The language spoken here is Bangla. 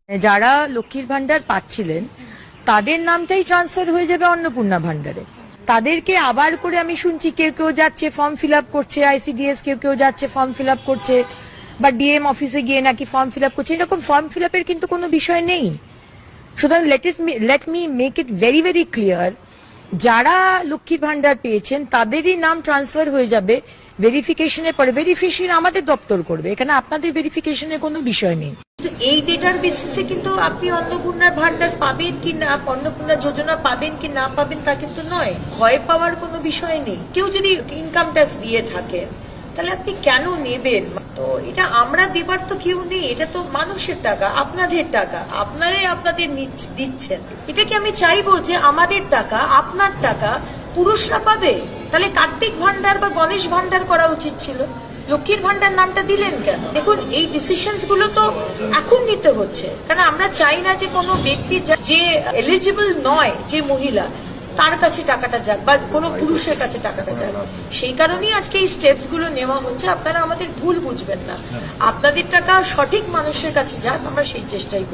যারা লক্ষ্মীর ভান্ডার পাচ্ছিলেন তাদের নামটাই ট্রান্সফার হয়ে যাবে অন্নপূর্ণা ভান্ডারে। তাদেরকে আবার করে আমি শুনছি কেউ কেউ যাচ্ছে ফর্ম ফিল আপ করছে, আইসিডিএস কেউ কেউ যাচ্ছে ফর্ম ফিল আপ করছে, বা ডিএম অফিসে গিয়ে নাকি ফর্ম ফিল আপ করছে। এরকম ফর্ম ফিল আপের কিন্তু কোনো বিষয় নেই। সুতরাং let me make it very very clear, যারা লক্ষ্মীর ভান্ডার পেয়েছেন তাদেরই নাম ট্রান্সফার হয়ে যাবে ভেরিফিকেশনের পরে। ভেরিফিকেশন আমাদের দপ্তর করবে, এখানে আপনাদের ভেরিফিকেশনের কোনো বিষয় নেই। এই ডেটার বেসিসে কিন্তু আপনি অন্নপূর্ণার ভান্ডার পাবেন কি না, অন্নপূর্ণা যোজনা পাবেন কি না পাবেন তা কিন্তু নয়। ভয় পাওয়ার কোনো বিষয় নেই। কেউ যদি ইনকাম ট্যাক্স দিয়ে থাকেন তাহলে আপনি কেন নেবেন? তো এটা আমরা দেবার তো কেউ নেই, এটা তো মানুষের টাকা, আপনাদের টাকা, আপনারাই আপনাদের দিচ্ছেন। এটা কি আমি চাইবো যে আমাদের টাকা, আপনার টাকা পুরুষরা পাবে? তাহলে কার্তিক ভান্ডার বা গণেশ ভান্ডার করা উচিত ছিল। লক্ষ্মীর ভান্ডার নামটা দিলেন কেন? দেখুন, এই ডিসিশনস গুলো তো এখন নিতে হচ্ছে, কারণ আমরা চাই না যে কোনো ব্যক্তি যে এলিজিবল নয়, যে মহিলা, তার কাছে টাকাটা যাক বা কোনো পুরুষের কাছে টাকাটা যাক। সেই কারণেই আজকে এই স্টেপস গুলো নেওয়া হচ্ছে। আপনারা আমাদের ভুল বুঝবেন না, আপনাদের টাকা সঠিক মানুষের কাছে যাক, আমরা সেই চেষ্টাই করি।